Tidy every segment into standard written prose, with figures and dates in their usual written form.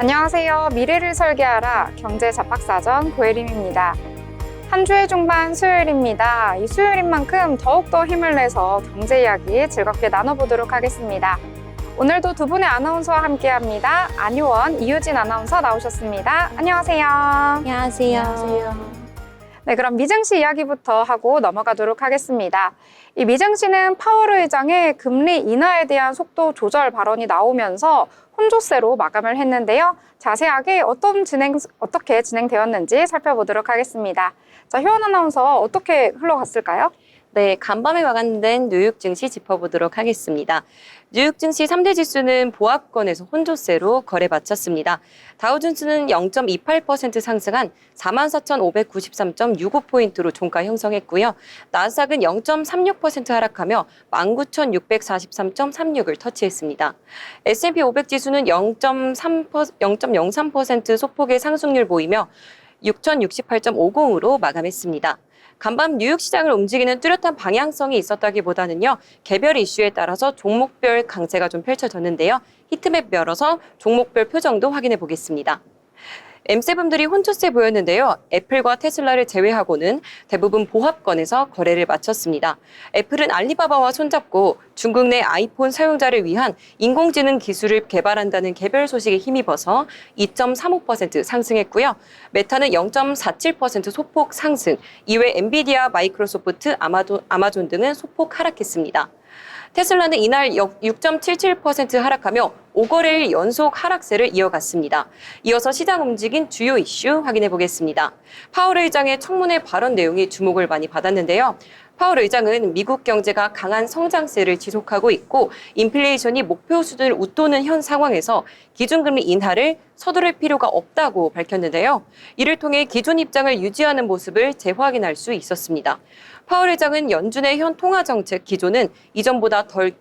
안녕하세요. 미래를 설계하라 경제 잡박사전 고혜림입니다. 한 주의 중반 수요일입니다. 이 수요일인 만큼 더욱더 힘을 내서 경제 이야기 즐겁게 나눠보도록 하겠습니다. 오늘도 두 분의 아나운서와 함께합니다. 안효원, 이유진 아나운서 나오셨습니다. 안녕하세요. 안녕하세요. 네, 그럼 미증시 이야기부터 하고 넘어가도록 하겠습니다. 이 미증시는 파월 의장의 금리 인하에 대한 속도 조절 발언이 나오면서 혼조세로 마감을 했는데요. 자세하게 어떻게 진행되었는지 살펴보도록 하겠습니다. 자, 효원 아나운서 어떻게 흘러갔을까요? 네, 간밤에 마감된 뉴욕 증시 짚어보도록 하겠습니다. 뉴욕 증시 3대 지수는 보합권에서 혼조세로 거래 마쳤습니다. 다우존스는 0.28% 상승한 44,593.65포인트로 종가 형성했고요. 나스닥은 0.36% 하락하며 19,643.36을 터치했습니다. S&P 500 지수는 0.03% 소폭의 상승률 보이며 6,068.50으로 마감했습니다. 간밤 뉴욕 시장을 움직이는 뚜렷한 방향성이 있었다기보다는요, 개별 이슈에 따라서 종목별 강세가 좀 펼쳐졌는데요. 히트맵 열어서 종목별 표정도 확인해 보겠습니다. M7들이 혼조세 보였는데요. 애플과 테슬라를 제외하고는 대부분 보합권에서 거래를 마쳤습니다. 애플은 알리바바와 손잡고 중국 내 아이폰 사용자를 위한 인공지능 기술을 개발한다는 개별 소식에 힘입어서 2.35% 상승했고요. 메타는 0.47% 소폭 상승, 이외 엔비디아, 마이크로소프트, 아마존 등은 소폭 하락했습니다. 테슬라는 이날 6.77% 하락하며 5거래일 연속 하락세를 이어갔습니다. 이어서 시장 움직인 주요 이슈 확인해 보겠습니다. 파월 의장의 청문회 발언 내용이 주목을 많이 받았는데요. 파월 의장은 미국 경제가 강한 성장세를 지속하고 있고 인플레이션이 목표 수준을 웃도는 현 상황에서 기준금리 인하를 서두를 필요가 없다고 밝혔는데요. 이를 통해 기존 입장을 유지하는 모습을 재확인할 수 있었습니다. 파월 의장은 연준의 현 통화정책 기조는 이전보다 덜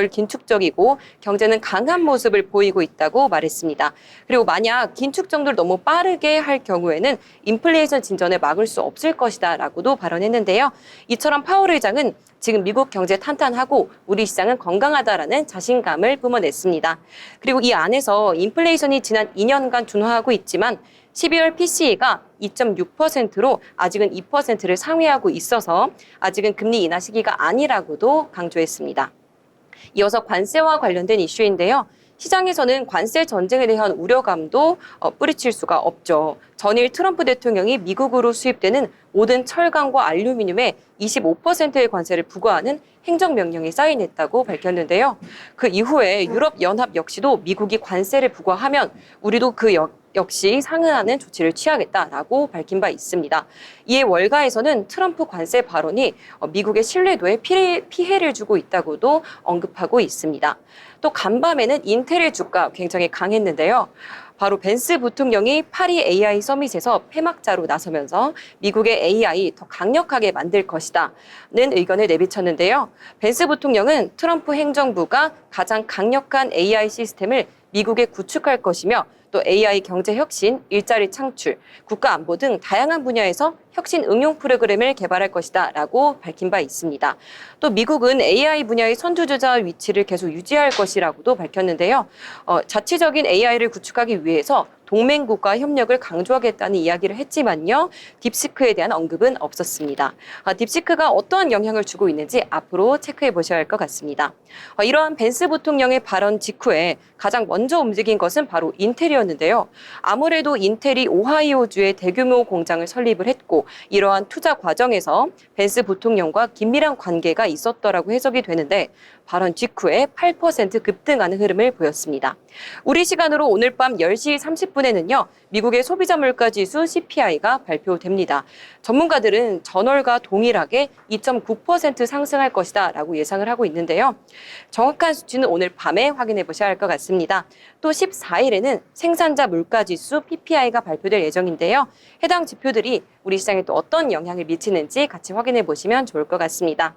긴축적이고 경제는 강한 모습을 보이고 있다고 말했습니다. 그리고 만약 긴축 정도를 너무 빠르게 할 경우에는 인플레이션 진전을 막을 수 없을 것이다 라고도 발언했는데요. 이처럼 파월 의장은 지금 미국 경제 탄탄하고 우리 시장은 건강하다라는 자신감을 뿜어냈습니다. 그리고 이 안에서 인플레이션이 지난 2년간 준화하고 있지만 12월 PCE가 2.6%로 아직은 2%를 상회하고 있어서 아직은 금리 인하 시기가 아니라고도 강조했습니다. 이어서 관세와 관련된 이슈인데요. 시장에서는 관세 전쟁에 대한 우려감도 뿌리칠 수가 없죠. 전일 트럼프 대통령이 미국으로 수입되는 모든 철강과 알루미늄에 25%의 관세를 부과하는 행정명령이 사인했다고 밝혔는데요. 그 이후에 유럽연합 역시도 미국이 관세를 부과하면 우리도 역시 상응하는 조치를 취하겠다라고 밝힌 바 있습니다. 이에 월가에서는 트럼프 관세 발언이 미국의 신뢰도에 피해를 주고 있다고도 언급하고 있습니다. 또 간밤에는 인텔의 주가 굉장히 강했는데요. 바로 벤스 부통령이 파리 AI 서밋에서 폐막자로 나서면서 미국의 AI 더 강력하게 만들 것이다는 의견을 내비쳤는데요. 벤스 부통령은 트럼프 행정부가 가장 강력한 AI 시스템을 미국에 구축할 것이며 또 AI 경제 혁신, 일자리 창출, 국가 안보 등 다양한 분야에서 혁신 응용 프로그램을 개발할 것이다 라고 밝힌 바 있습니다. 또 미국은 AI 분야의 선두주자 위치를 계속 유지할 것이라고도 밝혔는데요. 자치적인 AI를 구축하기 위해서 동맹국과 협력을 강조하겠다는 이야기를 했지만요. 딥시크에 대한 언급은 없었습니다. 딥시크가 어떠한 영향을 주고 있는지 앞으로 체크해 보셔야 할 것 같습니다. 이러한 벤스 부통령의 발언 직후에 가장 먼저 움직인 것은 바로 인텔이었는데요. 아무래도 인텔이 오하이오주에 대규모 공장을 설립을 했고 이러한 투자 과정에서 벤스 부통령과 긴밀한 관계가 있었더라고 해석이 되는데 발언 직후에 8% 급등하는 흐름을 보였습니다. 우리 시간으로 오늘 밤 10시 30분에는요. 미국의 소비자 물가 지수 CPI가 발표됩니다. 전문가들은 전월과 동일하게 2.9% 상승할 것이다 라고 예상을 하고 있는데요. 정확한 수치는 오늘 밤에 확인해 보셔야 할 것 같습니다. 또 14일에는 생산자 물가 지수 PPI가 발표될 예정인데요. 해당 지표들이 우리 시장에 또 어떤 영향을 미치는지 같이 확인해 보시면 좋을 것 같습니다.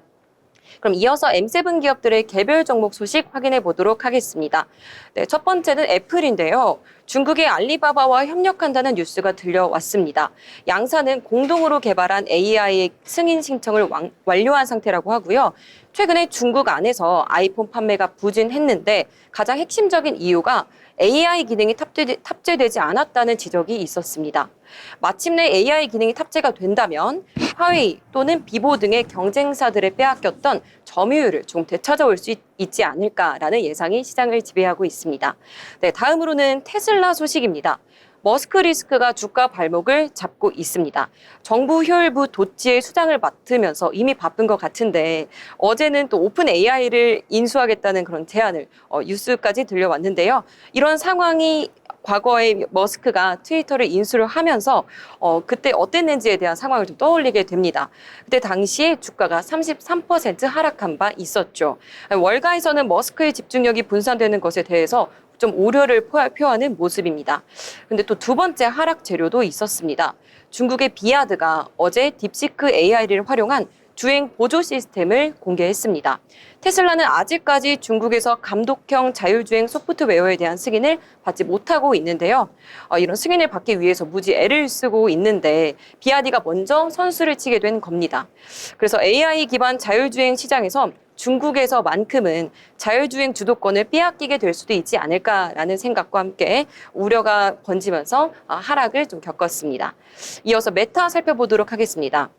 그럼 이어서 M7 기업들의 개별 종목 소식 확인해 보도록 하겠습니다. 네, 첫 번째는 애플인데요. 중국의 알리바바와 협력한다는 뉴스가 들려왔습니다. 양사는 공동으로 개발한 AI 승인 신청을 완료한 상태라고 하고요. 최근에 중국 안에서 아이폰 판매가 부진했는데 가장 핵심적인 이유가 AI 기능이 탑재되지 않았다는 지적이 있었습니다. 마침내 AI 기능이 탑재가 된다면 화웨이 또는 비보 등의 경쟁사들의 빼앗겼던 점유율을 좀 되찾아올 수 있지 않을까라는 예상이 시장을 지배하고 있습니다. 네, 다음으로는 테슬라 소식입니다. 머스크 리스크가 주가 발목을 잡고 있습니다. 정부 효율부 도치의 수장을 맡으면서 이미 바쁜 것 같은데 어제는 또 오픈 AI를 인수하겠다는 그런 제안을 뉴스까지 들려왔는데요. 이런 상황이 과거에 머스크가 트위터를 인수를 하면서 그때 어땠는지에 대한 상황을 좀 떠올리게 됩니다. 그때 당시에 주가가 33% 하락한 바 있었죠. 월가에서는 머스크의 집중력이 분산되는 것에 대해서 좀 우려를 표하는 모습입니다. 근데 또 두 번째 하락 재료도 있었습니다. 중국의 비아드가 어제 딥시크 AI를 활용한 주행 보조 시스템을 공개했습니다. 테슬라는 아직까지 중국에서 감독형 자율주행 소프트웨어에 대한 승인을 받지 못하고 있는데요. 이런 승인을 받기 위해서 무지 애를 쓰고 있는데 비아디가 먼저 선수를 치게 된 겁니다. 그래서 AI 기반 자율주행 시장에서 중국에서만큼은 자율주행 주도권을 빼앗기게 될 수도 있지 않을까라는 생각과 함께 우려가 번지면서 하락을 좀 겪었습니다. 이어서 메타 살펴보도록 하겠습니다.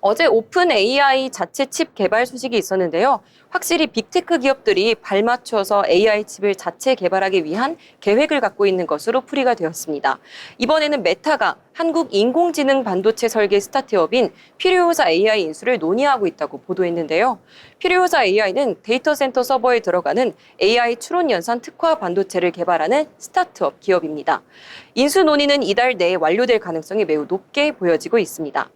어제 오픈 AI 자체 칩 개발 소식이 있었는데요. 확실히 빅테크 기업들이 발맞춰서 AI 칩을 자체 개발하기 위한 계획을 갖고 있는 것으로 풀이가 되었습니다. 이번에는 메타가 한국 인공지능 반도체 설계 스타트업인 퓨리오사 AI 인수를 논의하고 있다고 보도했는데요. 퓨리오사 AI는 데이터 센터 서버에 들어가는 AI 추론 연산 특화 반도체를 개발하는 스타트업 기업입니다. 인수 논의는 이달 내에 완료될 가능성이 매우 높게 보여지고 있습니다.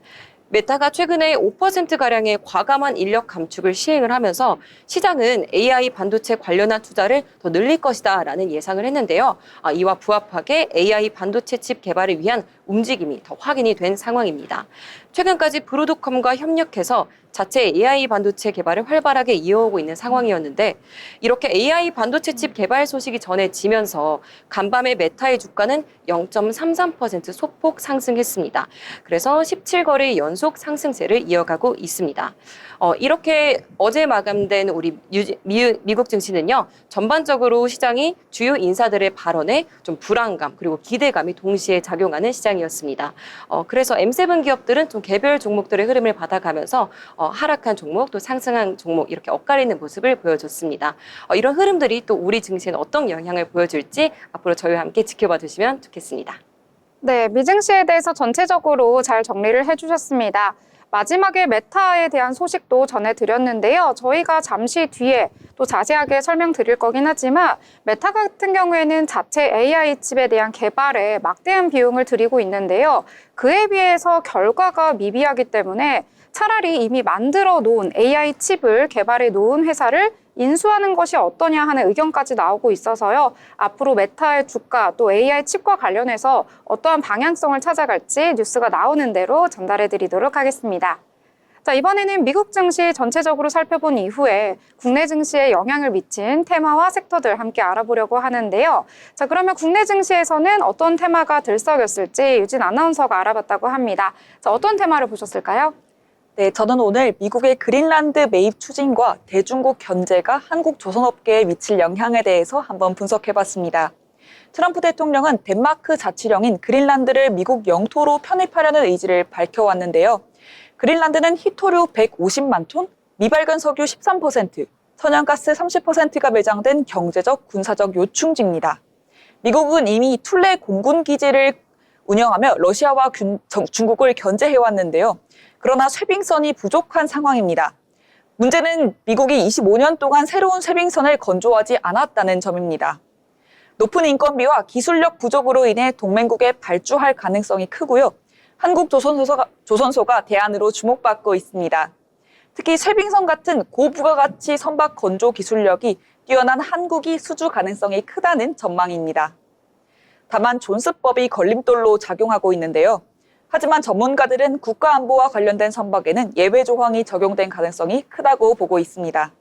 메타가 최근에 5%가량의 과감한 인력 감축을 시행을 하면서 시장은 AI 반도체 관련한 투자를 더 늘릴 것이다라는 예상을 했는데요. 이와 부합하게 AI 반도체 칩 개발을 위한 움직임이 더 확인이 된 상황입니다. 최근까지 브로드컴과 협력해서 자체 AI 반도체 개발을 활발하게 이어오고 있는 상황이었는데 이렇게 AI 반도체 칩 개발 소식이 전해지면서 간밤에 메타의 주가는 0.33% 소폭 상승했습니다. 그래서 17거래 연속 상승세를 이어가고 있습니다. 이렇게 어제 마감된 우리 미국 증시는요. 전반적으로 시장이 주요 인사들의 발언에 좀 불안감 그리고 기대감이 동시에 작용하는 시장이었습니다. 그래서 M7 기업들은 좀 개별 종목들의 흐름을 받아가면서 하락한 종목 또 상승한 종목 이렇게 엇갈리는 모습을 보여줬습니다. 이런 흐름들이 또 우리 증시에는 어떤 영향을 보여줄지 앞으로 저희와 함께 지켜봐 주시면 좋겠습니다. 네, 미증시에 대해서 전체적으로 잘 정리를 해주셨습니다. 마지막에 메타에 대한 소식도 전해드렸는데요. 저희가 잠시 뒤에 또 자세하게 설명드릴 거긴 하지만 메타 같은 경우에는 자체 AI 칩에 대한 개발에 막대한 비용을 들이고 있는데요. 그에 비해서 결과가 미비하기 때문에 차라리 이미 만들어 놓은 AI 칩을 개발해 놓은 회사를 인수하는 것이 어떠냐 하는 의견까지 나오고 있어서요. 앞으로 메타의 주가 또 AI 칩과 관련해서 어떠한 방향성을 찾아갈지 뉴스가 나오는 대로 전달해 드리도록 하겠습니다. 자, 이번에는 미국 증시 전체적으로 살펴본 이후에 국내 증시에 영향을 미친 테마와 섹터들 함께 알아보려고 하는데요. 자, 그러면 국내 증시에서는 어떤 테마가 들썩였을지 유진 아나운서가 알아봤다고 합니다. 자, 어떤 테마를 보셨을까요? 네, 저는 오늘 미국의 그린란드 매입 추진과 대중국 견제가 한국 조선업계에 미칠 영향에 대해서 한번 분석해봤습니다. 트럼프 대통령은 덴마크 자치령인 그린란드를 미국 영토로 편입하려는 의지를 밝혀왔는데요. 그린란드는 희토류 150만 톤, 미발견 석유 13%, 천연가스 30%가 매장된 경제적, 군사적 요충지입니다. 미국은 이미 툴레 공군 기지를 운영하며 러시아와 중국을 견제해왔는데요. 그러나 쇄빙선이 부족한 상황입니다. 문제는 미국이 25년 동안 새로운 쇄빙선을 건조하지 않았다는 점입니다. 높은 인건비와 기술력 부족으로 인해 동맹국에 발주할 가능성이 크고요. 한국조선소가 대안으로 주목받고 있습니다. 특히 쇄빙선 같은 고부가가치 선박 건조 기술력이 뛰어난 한국이 수주 가능성이 크다는 전망입니다. 다만 존스법이 걸림돌로 작용하고 있는데요. 하지만 전문가들은 국가안보와 관련된 선박에는 예외 조항이 적용된 가능성이 크다고 보고 있습니다.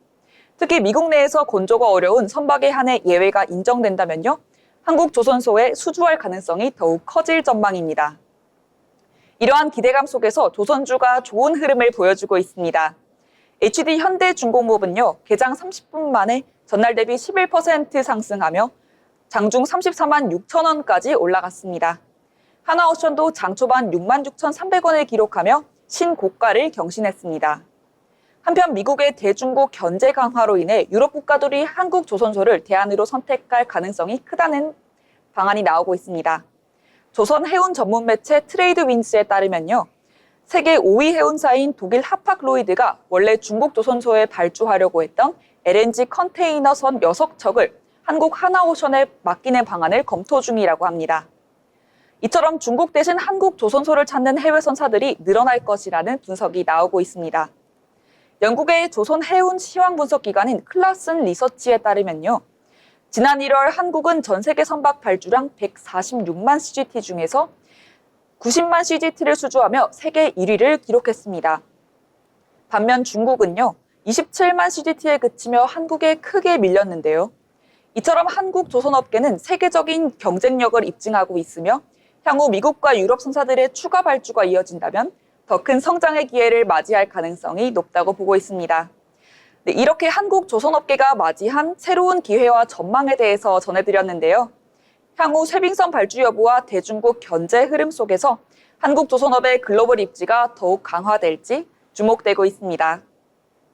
특히 미국 내에서 건조가 어려운 선박에 한해 예외가 인정된다면요, 한국 조선소에 수주할 가능성이 더욱 커질 전망입니다. 이러한 기대감 속에서 조선주가 좋은 흐름을 보여주고 있습니다. HD 현대중공업은요, 개장 30분 만에 전날 대비 11% 상승하며 장중 34만 6천 원까지 올라갔습니다. 하나오션도 장 초반 6만 6,300원을 기록하며 신고가를 경신했습니다. 한편 미국의 대중국 견제 강화로 인해 유럽 국가들이 한국 조선소를 대안으로 선택할 가능성이 크다는 방안이 나오고 있습니다. 조선 해운 전문 매체 트레이드 윈스에 따르면요, 세계 5위 해운사인 독일 하팍로이드가 원래 중국 조선소에 발주하려고 했던 LNG 컨테이너선 6척을 한국 하나오션에 맡기는 방안을 검토 중이라고 합니다. 이처럼 중국 대신 한국 조선소를 찾는 해외 선사들이 늘어날 것이라는 분석이 나오고 있습니다. 영국의 조선 해운 시황 분석 기관인 클라슨 리서치에 따르면요, 지난 1월 한국은 전 세계 선박 발주량 146만 CGT 중에서 90만 CGT를 수주하며 세계 1위를 기록했습니다. 반면 중국은요, 27만 CGT에 그치며 한국에 크게 밀렸는데요. 이처럼 한국 조선업계는 세계적인 경쟁력을 입증하고 있으며 향후 미국과 유럽 선사들의 추가 발주가 이어진다면 더 큰 성장의 기회를 맞이할 가능성이 높다고 보고 있습니다. 네, 이렇게 한국 조선업계가 맞이한 새로운 기회와 전망에 대해서 전해드렸는데요. 향후 쇠빙선 발주 여부와 대중국 견제 흐름 속에서 한국 조선업의 글로벌 입지가 더욱 강화될지 주목되고 있습니다.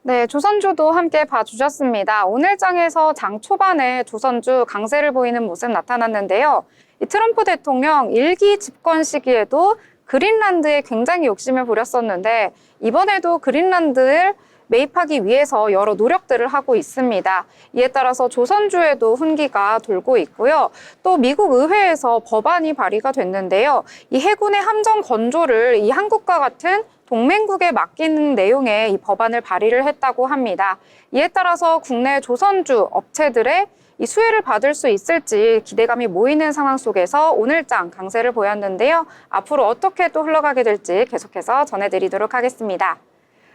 네, 조선주도 함께 봐주셨습니다. 오늘 장에서 장 초반에 조선주 강세를 보이는 모습 나타났는데요. 이 트럼프 대통령 1기 집권 시기에도 그린란드에 굉장히 욕심을 부렸었는데 이번에도 그린란드를 매입하기 위해서 여러 노력들을 하고 있습니다. 이에 따라서 조선주에도 훈기가 돌고 있고요. 또 미국 의회에서 법안이 발의가 됐는데요. 이 해군의 함정 건조를 이 한국과 같은 동맹국에 맡기는 내용의 이 법안을 발의를 했다고 합니다. 이에 따라서 국내 조선주 업체들의 이 수혜를 받을 수 있을지 기대감이 모이는 상황 속에서 오늘장 강세를 보였는데요. 앞으로 어떻게 또 흘러가게 될지 계속해서 전해드리도록 하겠습니다.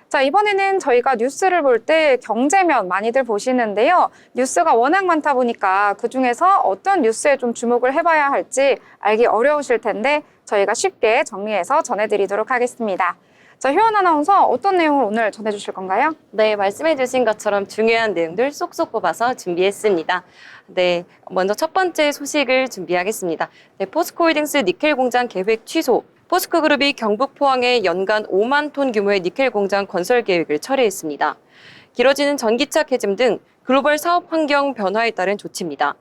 자, 이번에는 저희가 뉴스를 볼 때 경제면 많이들 보시는데요. 뉴스가 워낙 많다 보니까 그중에서 어떤 뉴스에 좀 주목을 해봐야 할지 알기 어려우실 텐데 저희가 쉽게 정리해서 전해드리도록 하겠습니다. 자, 효연 아나운서 어떤 내용을 오늘 전해주실 건가요? 네, 말씀해주신 것처럼 중요한 내용들 쏙쏙 뽑아서 준비했습니다. 네, 먼저 첫 번째 소식을 준비하겠습니다. 네, 포스코홀딩스 니켈 공장 계획 취소. 포스코그룹이 경북 포항에 연간 5만 톤 규모의 니켈 공장 건설 계획을 철회했습니다. 길어지는 전기차 캐즘 등 글로벌 사업 환경 변화에 따른 조치입니다.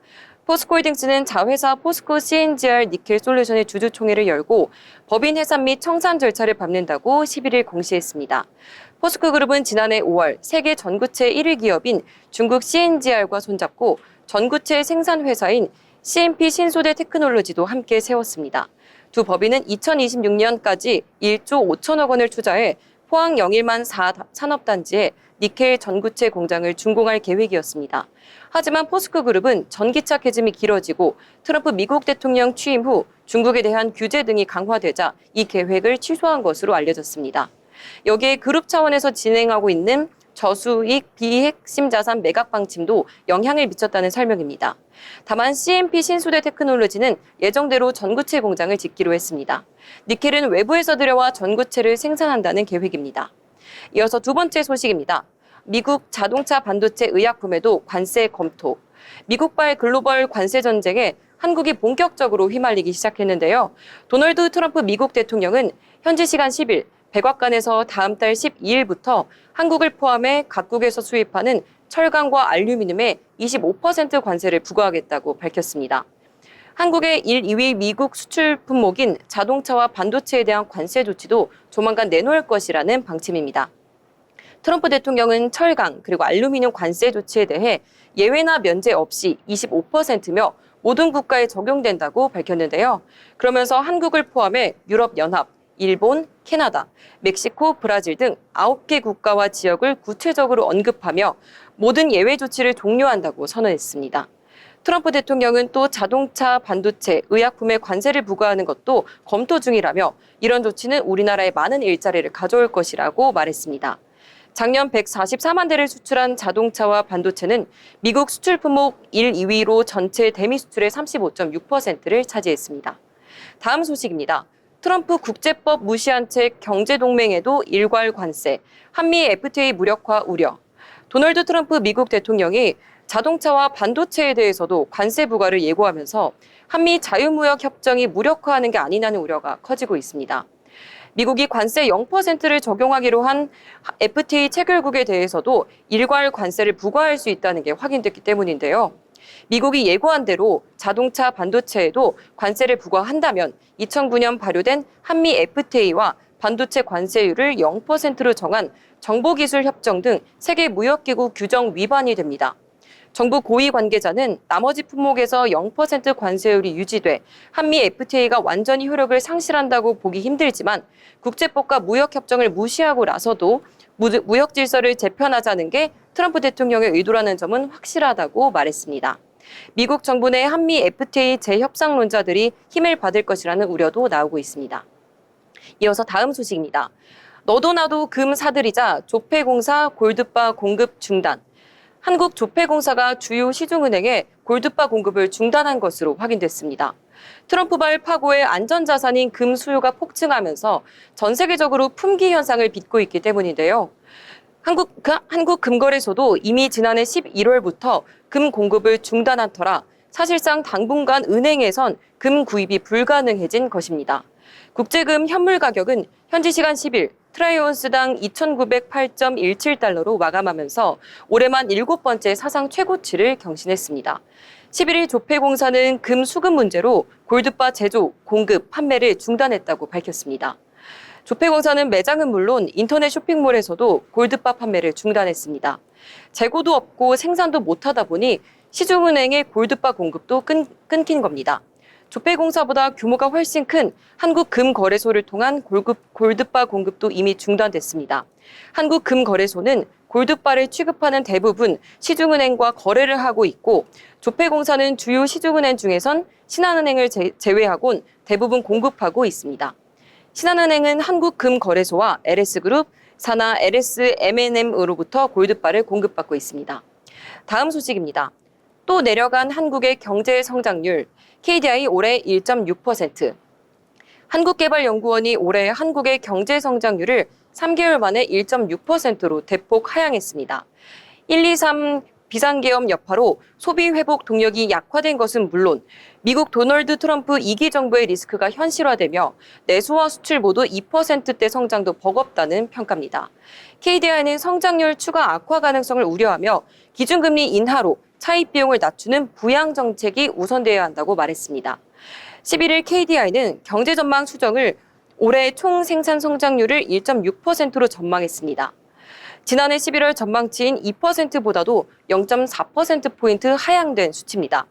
포스코홀딩스는 자회사 포스코 CNGR 니켈 솔루션의 주주총회를 열고 법인 해산 및 청산 절차를 밟는다고 11일 공시했습니다. 포스코그룹은 지난해 5월 세계 전구체 1위 기업인 중국 CNGR과 손잡고 전구체 생산 회사인 CMP 신소재 테크놀로지도 함께 세웠습니다. 두 법인은 2026년까지 1조 5천억 원을 투자해 포항 영일만 4산업단지에 니켈 전구체 공장을 준공할 계획이었습니다. 하지만 포스코그룹은 전기차 캐즘이 길어지고 트럼프 미국 대통령 취임 후 중국에 대한 규제 등이 강화되자 이 계획을 취소한 것으로 알려졌습니다. 여기에 그룹 차원에서 진행하고 있는 저수익 비핵심 자산 매각 방침도 영향을 미쳤다는 설명입니다. 다만 CMP 신소재 테크놀로지는 예정대로 전구체 공장을 짓기로 했습니다. 니켈은 외부에서 들여와 전구체를 생산한다는 계획입니다. 이어서 두 번째 소식입니다. 미국 자동차 반도체 의약품에도 관세 검토. 미국발 글로벌 관세 전쟁에 한국이 본격적으로 휘말리기 시작했는데요. 도널드 트럼프 미국 대통령은 현지 시간 10일 백악관에서 다음 달 12일부터 한국을 포함해 각국에서 수입하는 철강과 알루미늄에 25% 관세를 부과하겠다고 밝혔습니다. 한국의 1, 2위 미국 수출 품목인 자동차와 반도체에 대한 관세 조치도 조만간 내놓을 것이라는 방침입니다. 트럼프 대통령은 철강 그리고 알루미늄 관세 조치에 대해 예외나 면제 없이 25%며 모든 국가에 적용된다고 밝혔는데요. 그러면서 한국을 포함해 유럽연합, 일본, 캐나다, 멕시코, 브라질 등 9개 국가와 지역을 구체적으로 언급하며 모든 예외 조치를 종료한다고 선언했습니다. 트럼프 대통령은 또 자동차, 반도체, 의약품에 관세를 부과하는 것도 검토 중이라며 이런 조치는 우리나라에 많은 일자리를 가져올 것이라고 말했습니다. 작년 144만 대를 수출한 자동차와 반도체는 미국 수출 품목 1, 2위로 전체 대미 수출의 35.6%를 차지했습니다. 다음 소식입니다. 트럼프 국제법 무시한 채 경제동맹에도 일괄 관세, 한미 FTA 무력화 우려. 도널드 트럼프 미국 대통령이 자동차와 반도체에 대해서도 관세 부과를 예고하면서 한미 자유무역 협정이 무력화하는 게 아니냐는 우려가 커지고 있습니다. 미국이 관세 0%를 적용하기로 한 FTA 체결국에 대해서도 일괄 관세를 부과할 수 있다는 게 확인됐기 때문인데요. 미국이 예고한 대로 자동차 반도체에도 관세를 부과한다면 2009년 발효된 한미 FTA와 반도체 관세율을 0%로 정한 정보기술협정 등 세계무역기구 규정 위반이 됩니다. 정부 고위 관계자는 나머지 품목에서 0% 관세율이 유지돼 한미 FTA가 완전히 효력을 상실한다고 보기 힘들지만 국제법과 무역협정을 무시하고 나서도 무역 질서를 재편하자는 게 트럼프 대통령의 의도라는 점은 확실하다고 말했습니다. 미국 정부 내 한미 FTA 재협상론자들이 힘을 받을 것이라는 우려도 나오고 있습니다. 이어서 다음 소식입니다. 너도 나도 금 사들이자 조폐공사 골드바 공급 중단. 한국조폐공사가 주요 시중은행에 골드바 공급을 중단한 것으로 확인됐습니다. 트럼프발 파고의 안전자산인 금 수요가 폭증하면서 전 세계적으로 품귀 현상을 빚고 있기 때문인데요. 한국금거래소도 이미 지난해 11월부터 금 공급을 중단한 터라 사실상 당분간 은행에선 금 구입이 불가능해진 것입니다. 국제금 현물 가격은 현지 시간 10일 트라이온스당 2,908.17달러로 마감하면서 올해만 7번째 사상 최고치를 경신했습니다. 11일 조폐공사는 금 수급 문제로 골드바 제조, 공급, 판매를 중단했다고 밝혔습니다. 조폐공사는 매장은 물론 인터넷 쇼핑몰에서도 골드바 판매를 중단했습니다. 재고도 없고 생산도 못하다 보니 시중은행의 골드바 공급도 끊긴 겁니다. 조폐공사보다 규모가 훨씬 큰 한국금거래소를 통한 골드바 공급도 이미 중단됐습니다. 한국금거래소는 골드바를 취급하는 대부분 시중은행과 거래를 하고 있고 조폐공사는 주요 시중은행 중에선 신한은행을 제외하곤 대부분 공급하고 있습니다. 신한은행은 한국금거래소와 LS그룹, 산하 LSM&M으로부터 골드바를 공급받고 있습니다. 다음 소식입니다. 또 내려간 한국의 경제 성장률, KDI 올해 1.6%. 한국개발연구원이 올해 한국의 경제 성장률을 3개월 만에 1.6%로 대폭 하향했습니다. 1, 2, 3 비상계엄 여파로 소비 회복 동력이 약화된 것은 물론 미국 도널드 트럼프 2기 정부의 리스크가 현실화되며 내수와 수출 모두 2%대 성장도 버겁다는 평가입니다. KDI는 성장률 추가 악화 가능성을 우려하며 기준금리 인하로 차입 비용을 낮추는 부양 정책이 우선돼야 한다고 말했습니다. 11일 KDI는 경제 전망 수정을 올해 총 생산 성장률을 1.6%로 전망했습니다. 지난해 11월 전망치인 2%보다도 0.4%포인트 하향된 수치입니다.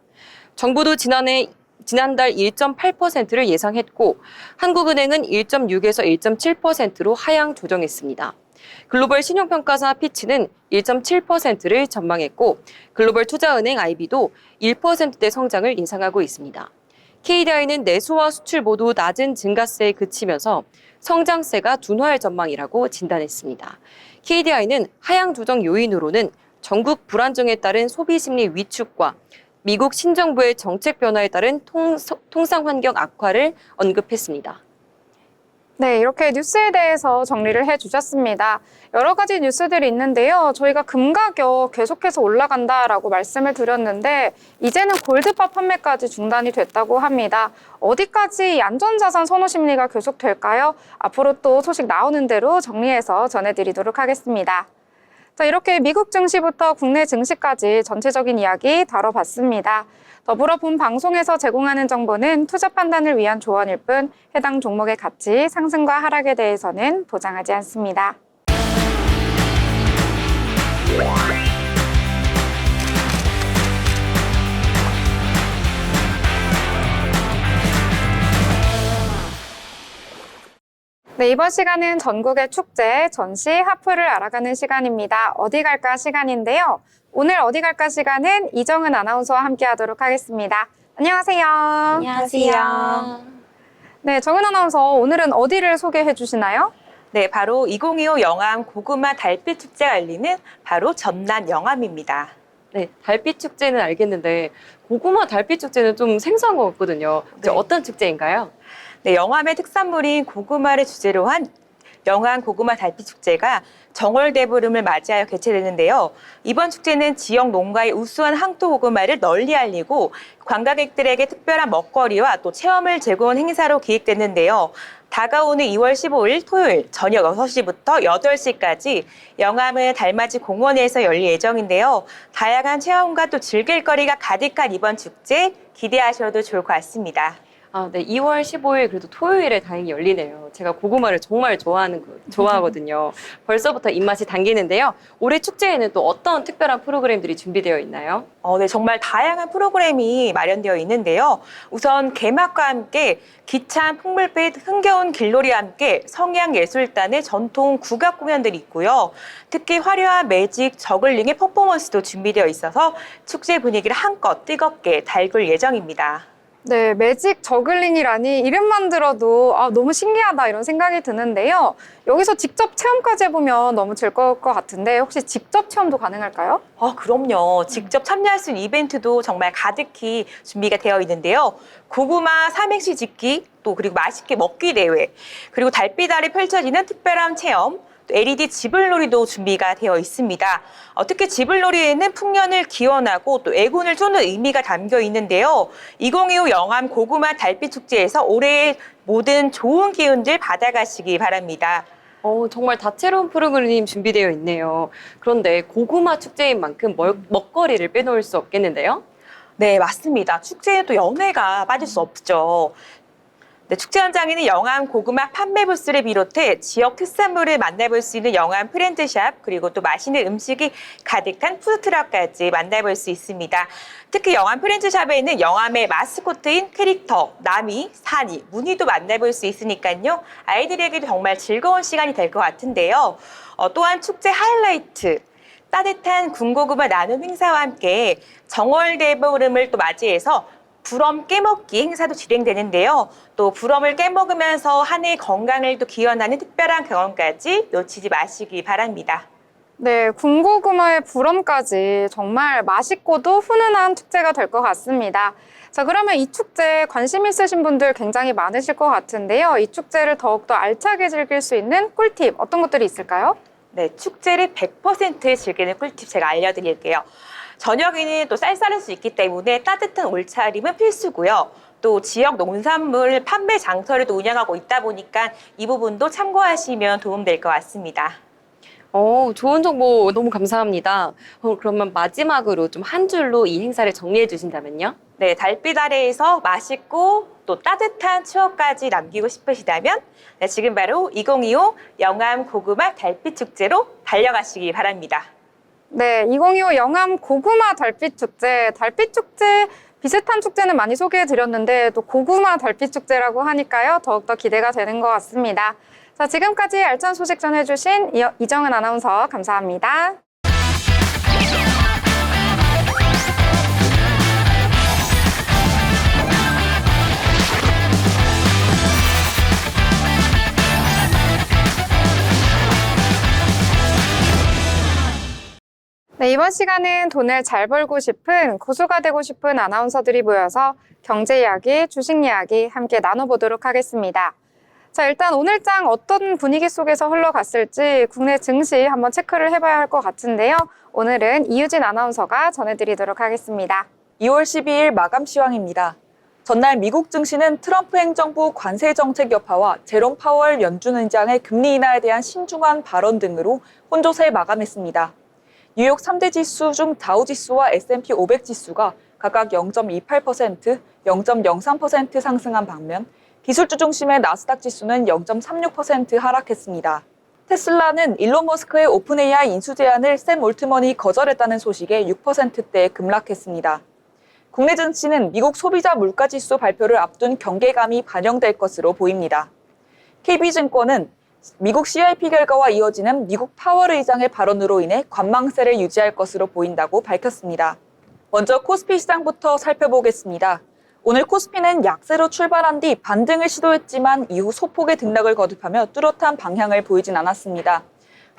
정부도 지난달 1.8%를 예상했고 한국은행은 1.6에서 1.7%로 하향 조정했습니다. 글로벌 신용평가사 피치는 1.7%를 전망했고 글로벌 투자은행 IB도 1%대 성장을 예상하고 있습니다. KDI는 내수와 수출 모두 낮은 증가세에 그치면서 성장세가 둔화할 전망이라고 진단했습니다. KDI는 하향 조정 요인으로는 전국 불안정에 따른 소비 심리 위축과 미국 신정부의 정책 변화에 따른 통상 환경 악화를 언급했습니다. 네, 이렇게 뉴스에 대해서 정리를 해주셨습니다. 여러 가지 뉴스들이 있는데요. 저희가 금 가격 계속해서 올라간다라고 말씀을 드렸는데 이제는 골드바 판매까지 중단이 됐다고 합니다. 어디까지 안전자산 선호 심리가 계속될까요? 앞으로 또 소식 나오는 대로 정리해서 전해드리도록 하겠습니다. 자, 이렇게 미국 증시부터 국내 증시까지 전체적인 이야기 다뤄봤습니다. 더불어 본 방송에서 제공하는 정보는 투자 판단을 위한 조언일 뿐 해당 종목의 가치, 상승과 하락에 대해서는 보장하지 않습니다. 네, 이번 시간은 전국의 축제, 전시, 하프를 알아가는 시간입니다. 어디 갈까 시간인데요. 오늘 어디 갈까 시간은 이정은 아나운서와 함께 하도록 하겠습니다. 안녕하세요. 안녕하세요. 네, 정은 아나운서 오늘은 어디를 소개해 주시나요? 네, 바로 2025 영암 고구마 달빛 축제가 열리는 바로 전남 영암입니다. 네, 달빛 축제는 알겠는데 고구마 달빛 축제는 좀 생소한 것 같거든요. 네. 어떤 축제인가요? 네, 영암의 특산물인 고구마를 주제로 한 영암 고구마 달빛 축제가 정월대보름을 맞이하여 개최되는데요. 이번 축제는 지역 농가의 우수한 항토 고구마를 널리 알리고 관광객들에게 특별한 먹거리와 또 체험을 제공한 행사로 기획됐는데요. 다가오는 2월 15일 토요일 저녁 6시부터 8시까지 영암의 달맞이 공원에서 열릴 예정인데요. 다양한 체험과 또 즐길 거리가 가득한 이번 축제 기대하셔도 좋을 것 같습니다. 네, 2월 15일 그래도 토요일에 다행히 열리네요. 제가 고구마를 정말 좋아하거든요. 벌써부터 입맛이 당기는데요. 올해 축제에는 또 어떤 특별한 프로그램들이 준비되어 있나요? 네, 정말 다양한 프로그램이 마련되어 있는데요. 우선 개막과 함께 기찬 풍물빛 흥겨운 길놀이와 함께 성향예술단의 전통 국악 공연들이 있고요. 특히 화려한 매직, 저글링의 퍼포먼스도 준비되어 있어서 축제 분위기를 한껏 뜨겁게 달굴 예정입니다. 네, 매직 저글링이라니 이름만 들어도 너무 신기하다 이런 생각이 드는데요. 여기서 직접 체험까지 해보면 너무 즐거울 것 같은데 혹시 직접 체험도 가능할까요? 그럼요. 직접 참여할 수 있는 이벤트도 정말 가득히 준비가 되어 있는데요. 고구마 삼행시 짓기, 또 그리고 맛있게 먹기 대회, 그리고 달빛 아래 펼쳐지는 특별한 체험, 또 LED 지불놀이도 준비가 되어 있습니다. 특히 지불놀이에는 풍년을 기원하고 또 애군을 쫓는 의미가 담겨 있는데요. 2025 영암 고구마 달빛 축제에서 올해의 모든 좋은 기운들 받아가시기 바랍니다. 정말 다채로운 프로그램이 준비되어 있네요. 그런데 고구마 축제인 만큼 먹거리를 빼놓을 수 없겠는데요? 네, 맞습니다. 축제에 또 연회가 빠질 수 없죠. 네, 축제 현장에는 영암 고구마 판매 부스를 비롯해 지역 특산물을 만나볼 수 있는 영암 프렌드샵, 그리고 또 맛있는 음식이 가득한 푸드트럭까지 만나볼 수 있습니다. 특히 영암 프렌드샵에는 영암의 마스코트인 캐릭터, 나미, 산이, 무늬도 만나볼 수 있으니까요. 아이들에게도 정말 즐거운 시간이 될 것 같은데요. 또한 축제 하이라이트, 따뜻한 군고구마 나눔 행사와 함께 정월대보름을 또 맞이해서 부럼 깨먹기 행사도 진행되는데요. 또 부럼을 깨먹으면서 한 해 건강을 또 기원하는 특별한 경험까지 놓치지 마시기 바랍니다. 네, 군고구마의 부럼까지 정말 맛있고도 훈훈한 축제가 될 것 같습니다. 자, 그러면 이 축제 관심 있으신 분들 굉장히 많으실 것 같은데요. 이 축제를 더욱더 알차게 즐길 수 있는 꿀팁 어떤 것들이 있을까요? 네, 축제를 100% 즐기는 꿀팁 제가 알려드릴게요. 저녁에는 또 쌀쌀할 수 있기 때문에 따뜻한 옷차림은 필수고요. 또 지역 농산물 판매 장터를 또 운영하고 있다 보니까 이 부분도 참고하시면 도움될 것 같습니다. 좋은 정보 너무 감사합니다. 그러면 마지막으로 좀 한 줄로 이 행사를 정리해 주신다면요? 네, 달빛 아래에서 맛있고 또 따뜻한 추억까지 남기고 싶으시다면 네, 지금 바로 2025 영암 고구마 달빛 축제로 달려가시기 바랍니다. 네, 2025 영암 고구마 달빛 축제, 비슷한 축제는 많이 소개해 드렸는데 또 고구마 달빛 축제라고 하니까요. 더욱더 기대가 되는 것 같습니다. 자, 지금까지 알찬 소식 전해주신 이정은 아나운서 감사합니다. 네, 이번 시간은 돈을 잘 벌고 싶은 고수가 되고 싶은 아나운서들이 모여서 경제 이야기, 주식 이야기 함께 나눠보도록 하겠습니다. 자, 일단 오늘 장 어떤 분위기 속에서 흘러갔을지 국내 증시 한번 체크를 해봐야 할 것 같은데요. 오늘은 이유진 아나운서가 전해드리도록 하겠습니다. 2월 12일 마감 시황입니다. 전날 미국 증시는 트럼프 행정부 관세 정책 여파와 제롬 파월 연준 의장의 금리 인하에 대한 신중한 발언 등으로 혼조세 마감했습니다. 뉴욕 3대 지수 중 다우지수와 S&P 500 지수가 각각 0.28%, 0.03% 상승한 반면 기술주 중심의 나스닥 지수는 0.36% 하락했습니다. 테슬라는 일론 머스크의 오픈 AI 인수 제안을 샘 올트먼이 거절했다는 소식에 6%대 급락했습니다. 국내 증시는 미국 소비자 물가지수 발표를 앞둔 경계감이 반영될 것으로 보입니다. KB증권은 미국 CIP 결과와 이어지는 미국 파월 의장의 발언으로 인해 관망세를 유지할 것으로 보인다고 밝혔습니다. 먼저 코스피 시장부터 살펴보겠습니다. 오늘 코스피는 약세로 출발한 뒤 반등을 시도했지만 이후 소폭의 등락을 거듭하며 뚜렷한 방향을 보이진 않았습니다.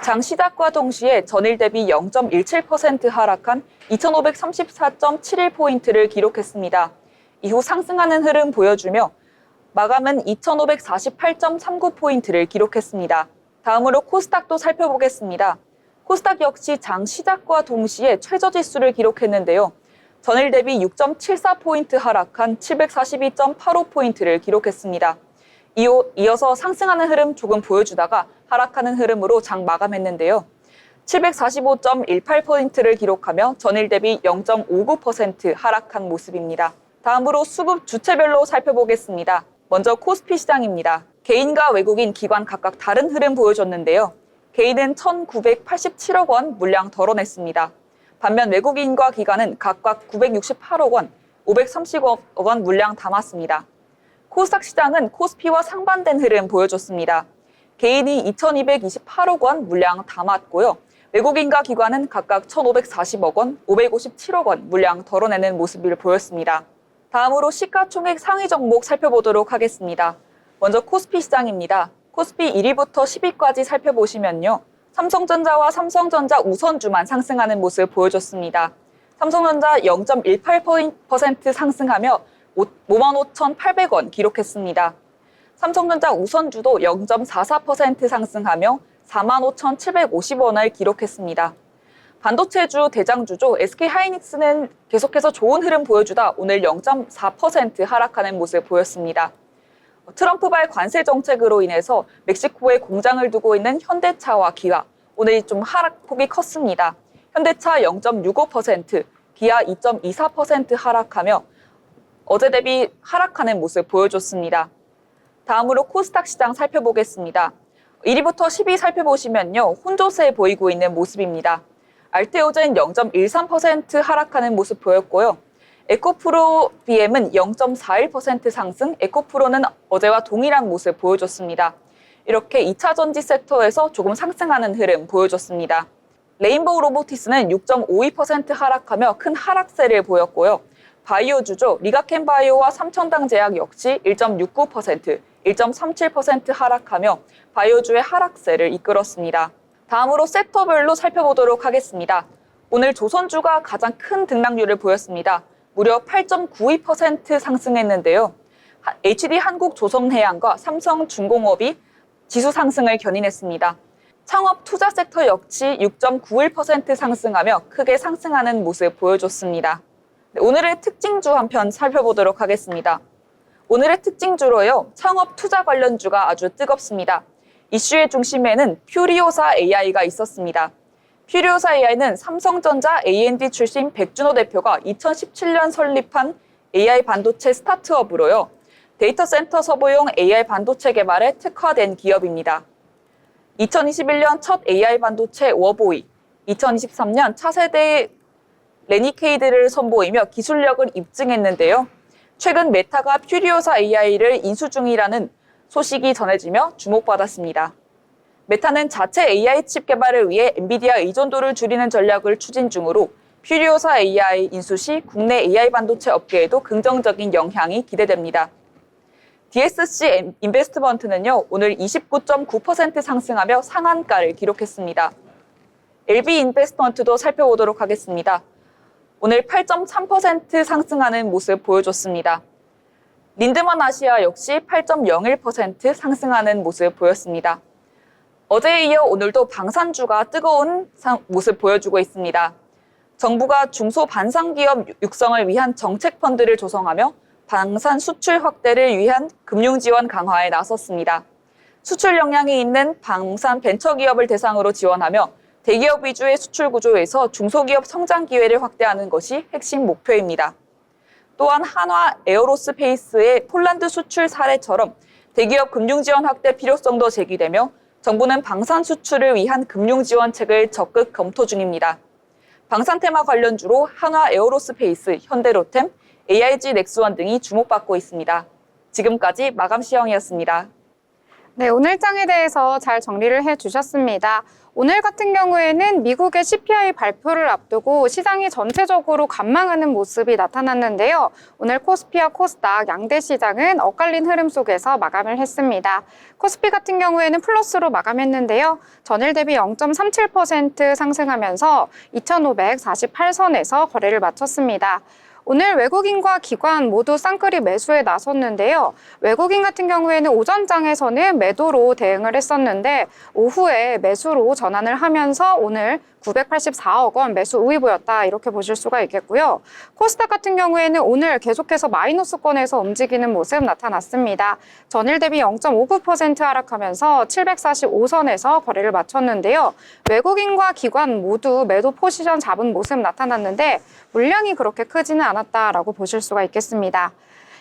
장 시작과 동시에 전일 대비 0.17% 하락한 2534.71포인트를 기록했습니다. 이후 상승하는 흐름 보여주며 마감은 2548.39포인트를 기록했습니다. 다음으로 코스닥도 살펴보겠습니다. 코스닥 역시 장 시작과 동시에 최저지수를 기록했는데요. 전일 대비 6.74포인트 하락한 742.85포인트를 기록했습니다. 이어서 상승하는 흐름 조금 보여주다가 하락하는 흐름으로 장 마감했는데요. 745.18포인트를 기록하며 전일 대비 0.59% 하락한 모습입니다. 다음으로 수급 주체별로 살펴보겠습니다. 먼저 코스피 시장입니다. 개인과 외국인, 기관 각각 다른 흐름 보여줬는데요. 개인은 1,987억 원 물량 덜어냈습니다. 반면 외국인과 기관은 각각 968억 원, 530억 원 물량 담았습니다. 코스닥 시장은 코스피와 상반된 흐름 보여줬습니다. 개인이 2,228억 원 물량 담았고요. 외국인과 기관은 각각 1,540억 원, 557억 원 물량 덜어내는 모습을 보였습니다. 다음으로 시가총액 상위 종목 살펴보도록 하겠습니다. 먼저 코스피 시장입니다. 코스피 1위부터 10위까지 살펴보시면요. 삼성전자와 삼성전자 우선주만 상승하는 모습을 보여줬습니다. 삼성전자 0.18% 상승하며 55,800원 기록했습니다. 삼성전자 우선주도 0.44% 상승하며 45,750원을 기록했습니다. 반도체주 대장주죠. SK하이닉스는 계속해서 좋은 흐름 보여주다 오늘 0.4% 하락하는 모습을 보였습니다. 트럼프발 관세 정책으로 인해서 멕시코에 공장을 두고 있는 현대차와 기아, 오늘 좀 하락폭이 컸습니다. 현대차 0.65%, 기아 2.24% 하락하며 어제 대비 하락하는 모습을 보여줬습니다. 다음으로 코스닥 시장 살펴보겠습니다. 1위부터 10위 살펴보시면요. 혼조세 보이고 있는 모습입니다. 알테오젠 0.13% 하락하는 모습 보였고요. 에코프로 BM은 0.41% 상승, 에코프로는 어제와 동일한 모습 보여줬습니다. 이렇게 2차 전지 섹터에서 조금 상승하는 흐름 보여줬습니다. 레인보우 로보티스는 6.52% 하락하며 큰 하락세를 보였고요. 바이오주죠. 리가켄 바이오와 삼천당 제약 역시 1.69%, 1.37% 하락하며 바이오주의 하락세를 이끌었습니다. 다음으로 섹터별로 살펴보도록 하겠습니다. 오늘 조선주가 가장 큰 등락률을 보였습니다. 무려 8.92% 상승했는데요. HD 한국조선해양과 삼성중공업이 지수 상승을 견인했습니다. 창업 투자 섹터 역시 6.91% 상승하며 크게 상승하는 모습을 보여줬습니다. 오늘의 특징주 한편 살펴보도록 하겠습니다. 오늘의 특징주로요. 창업 투자 관련주가 아주 뜨겁습니다. 이슈의 중심에는 퓨리오사 AI가 있었습니다. 퓨리오사 AI는 삼성전자 A&D 출신 백준호 대표가 2017년 설립한 AI 반도체 스타트업으로요. 데이터 센터 서버용 AI 반도체 개발에 특화된 기업입니다. 2021년 첫 AI 반도체 워보이, 2023년 차세대 레니케이드를 선보이며 기술력을 입증했는데요. 최근 메타가 퓨리오사 AI를 인수 중이라는 소식이 전해지며 주목받았습니다. 메타는 자체 AI 칩 개발을 위해 엔비디아 의존도를 줄이는 전략을 추진 중으로 퓨리오사 AI 인수 시 국내 AI 반도체 업계에도 긍정적인 영향이 기대됩니다. DSC 인베스트먼트는요, 오늘 29.9% 상승하며 상한가를 기록했습니다. LB 인베스트먼트도 살펴보도록 하겠습니다. 오늘 8.3% 상승하는 모습 보여줬습니다. 린드만 아시아 역시 8.01% 상승하는 모습 보였습니다. 어제에 이어 오늘도 방산주가 뜨거운 모습 보여주고 있습니다. 정부가 중소반상기업 육성을 위한 정책펀드를 조성하며 방산 수출 확대를 위한 금융지원 강화에 나섰습니다. 수출 역량이 있는 방산 벤처기업을 대상으로 지원하며 대기업 위주의 수출 구조에서 중소기업 성장 기회를 확대하는 것이 핵심 목표입니다. 또한 한화 에어로스페이스의 폴란드 수출 사례처럼 대기업 금융지원 확대 필요성도 제기되며 정부는 방산 수출을 위한 금융지원책을 적극 검토 중입니다. 방산 테마 관련주로 한화 에어로스페이스, 현대로템, AIG 넥스원 등이 주목받고 있습니다. 지금까지 마감 시황이었습니다. 네, 오늘장에 대해서 잘 정리를 해주셨습니다. 오늘 같은 경우에는 미국의 CPI 발표를 앞두고 시장이 전체적으로 관망하는 모습이 나타났는데요. 오늘 코스피와 코스닥 양대 시장은 엇갈린 흐름 속에서 마감을 했습니다. 코스피 같은 경우에는 플러스로 마감했는데요. 전일 대비 0.37% 상승하면서 2,548선에서 거래를 마쳤습니다. 오늘 외국인과 기관 모두 쌍끌이 매수에 나섰는데요. 외국인 같은 경우에는 오전장에서는 매도로 대응을 했었는데 오후에 매수로 전환을 하면서 오늘 984억 원 매수 우위 보였다 이렇게 보실 수가 있겠고요. 코스닥 같은 경우에는 오늘 계속해서 마이너스권에서 움직이는 모습 나타났습니다. 전일 대비 0.59% 하락하면서 745선에서 거래를 마쳤는데요. 외국인과 기관 모두 매도 포지션 잡은 모습 나타났는데 물량이 그렇게 크지는 않았다라고 보실 수가 있겠습니다.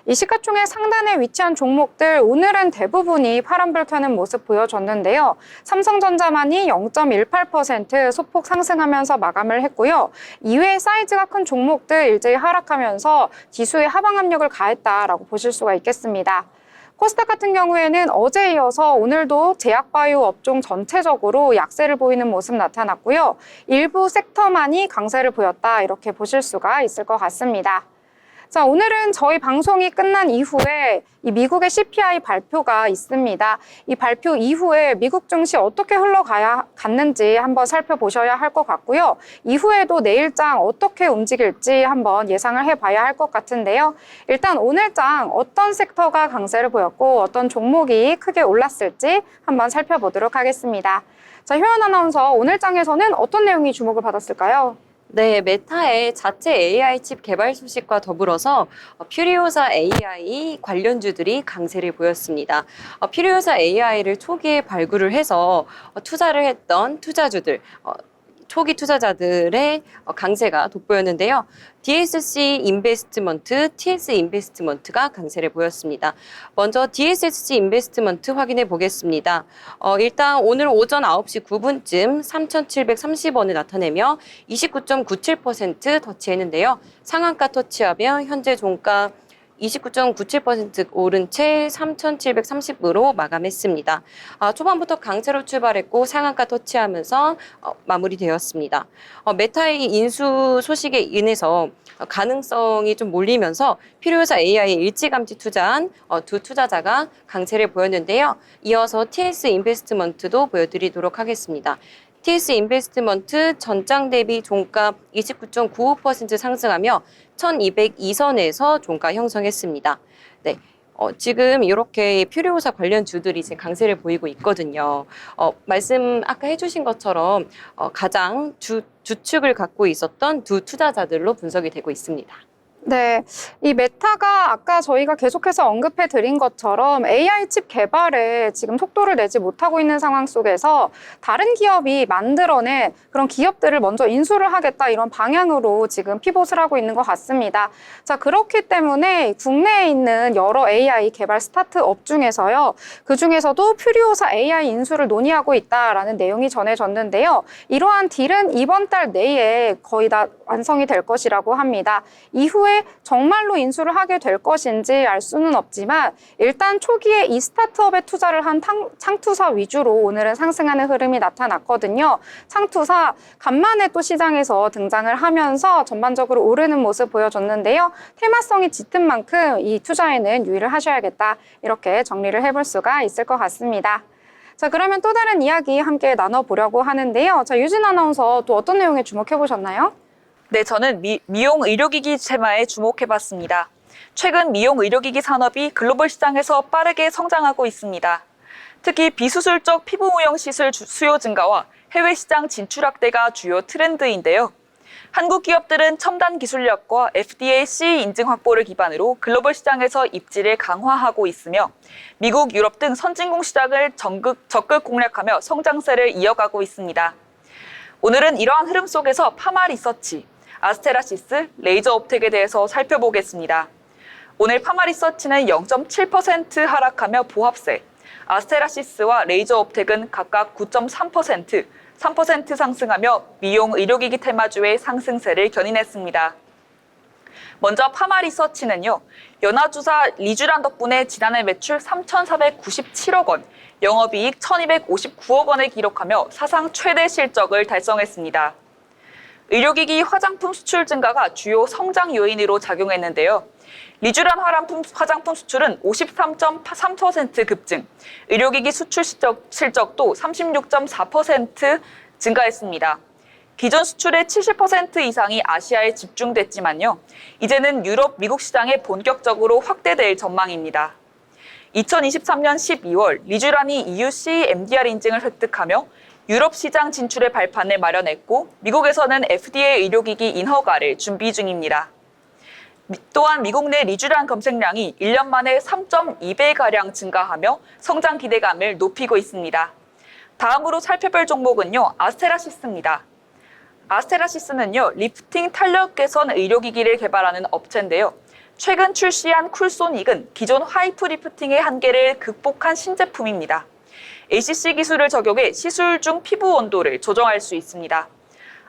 이 시가총액 상단에 위치한 종목들 오늘은 대부분이 파란불 켜는 모습 보여줬는데요. 삼성전자만이 0.18% 소폭 상승하면서 마감을 했고요. 이외에 사이즈가 큰 종목들 일제히 하락하면서 지수에 하방 압력을 가했다라고 보실 수가 있겠습니다. 코스닥 같은 경우에는 어제에 이어서 오늘도 제약바이오 업종 전체적으로 약세를 보이는 모습 나타났고요. 일부 섹터만이 강세를 보였다 이렇게 보실 수가 있을 것 같습니다. 자, 오늘은 저희 방송이 끝난 이후에 이 미국의 CPI 발표가 있습니다. 이 발표 이후에 미국 증시 어떻게 갔는지 한번 살펴보셔야 할 것 같고요. 이후에도 내일장 어떻게 움직일지 한번 예상을 해봐야 할 것 같은데요. 일단 오늘장 어떤 섹터가 강세를 보였고 어떤 종목이 크게 올랐을지 한번 살펴보도록 하겠습니다. 자, 효연 아나운서 오늘장에서는 어떤 내용이 주목을 받았을까요? 네, 메타의 자체 AI 칩 개발 소식과 더불어서 퓨리오사 AI 관련주들이 강세를 보였습니다. 퓨리오사 AI를 초기에 발굴을 해서 투자를 했던 투자주들, 초기 투자자들의 강세가 돋보였는데요. DSC 인베스트먼트, TS 인베스트먼트가 강세를 보였습니다. 먼저 DSC 인베스트먼트 확인해 보겠습니다. 일단 오늘 오전 9시 9분쯤 3,730원을 나타내며 29.97% 터치했는데요. 상한가 터치하며 현재 종가 29.97% 오른 채 3,730으로 마감했습니다. 초반부터 강세로 출발했고 상한가 터치하면서 마무리되었습니다. 메타의 인수 소식에 인해서 가능성이 좀 몰리면서 퓨리오사 AI에 일찌감치 투자한 두 투자자가 강세를 보였는데요. 이어서 TS 인베스트먼트도 보여드리도록 하겠습니다. TS 인베스트먼트 전장 대비 종가 29.95% 상승하며 1202선에서 종가 형성했습니다. 네. 지금 이렇게 퓨리오사 관련 주들이 이제 강세를 보이고 있거든요. 말씀 아까 해주신 것처럼 가장 주축을 갖고 있었던 두 투자자들로 분석이 되고 있습니다. 네, 이 메타가 아까 저희가 계속해서 언급해 드린 것처럼 AI 칩 개발에 지금 속도를 내지 못하고 있는 상황 속에서 다른 기업이 만들어낸 그런 기업들을 먼저 인수를 하겠다 이런 방향으로 지금 피봇을 하고 있는 것 같습니다. 자, 그렇기 때문에 국내에 있는 여러 AI 개발 스타트업 중에서요. 그 중에서도 퓨리오사 AI 인수를 논의하고 있다라는 내용이 전해졌는데요. 이러한 딜은 이번 달 내에 거의 다 완성이 될 것이라고 합니다. 이후에 정말로 인수를 하게 될 것인지 알 수는 없지만 일단 초기에 이 스타트업에 투자를 한 창투사 위주로 오늘은 상승하는 흐름이 나타났거든요. 창투사 간만에 또 시장에서 등장을 하면서 전반적으로 오르는 모습 보여줬는데요. 테마성이 짙은 만큼 이 투자에는 유의를 하셔야겠다. 이렇게 정리를 해볼 수가 있을 것 같습니다. 자, 그러면 또 다른 이야기 함께 나눠보려고 하는데요. 자, 유진 아나운서 또 어떤 내용에 주목해 보셨나요? 네, 저는 미용 의료기기 테마에 주목해봤습니다. 최근 미용 의료기기 산업이 글로벌 시장에서 빠르게 성장하고 있습니다. 특히 비수술적 피부 무형 시술 수요 증가와 해외 시장 진출 확대가 주요 트렌드인데요. 한국 기업들은 첨단 기술력과 FDA CE 인증 확보를 기반으로 글로벌 시장에서 입지를 강화하고 있으며 미국, 유럽 등 선진국 시장을 적극 공략하며 성장세를 이어가고 있습니다. 오늘은 이러한 흐름 속에서 파마 리서치, 아스테라시스, 레이저 업텍에 대해서 살펴보겠습니다. 오늘 파마 리서치는 0.7% 하락하며 보합세, 아스테라시스와 레이저 업텍은 각각 9.3%, 3% 상승하며 미용 의료기기 테마주의 상승세를 견인했습니다. 먼저 파마리서치는요, 연화주사 리쥬란 덕분에 지난해 매출 3,497억 원, 영업이익 1,259억 원을 기록하며 사상 최대 실적을 달성했습니다. 의료기기 화장품 수출 증가가 주요 성장 요인으로 작용했는데요. 리쥬란 화장품 수출은 53.3% 급증, 의료기기 수출 실적도 36.4% 증가했습니다. 기존 수출의 70% 이상이 아시아에 집중됐지만요. 이제는 유럽, 미국 시장에 본격적으로 확대될 전망입니다. 2023년 12월 리쥬란이 EU-C MDR 인증을 획득하며 유럽 시장 진출의 발판을 마련했고 미국에서는 FDA 의료기기 인허가를 준비 중입니다. 또한 미국 내 리쥬란 검색량이 1년 만에 3.2배가량 증가하며 성장 기대감을 높이고 있습니다. 다음으로 살펴볼 종목은요, 아스테라시스입니다. 아스테라시스는요, 리프팅 탄력 개선 의료기기를 개발하는 업체인데요. 최근 출시한 쿨소닉은 기존 하이프 리프팅의 한계를 극복한 신제품입니다. ACC 기술을 적용해 시술 중 피부 온도를 조정할 수 있습니다.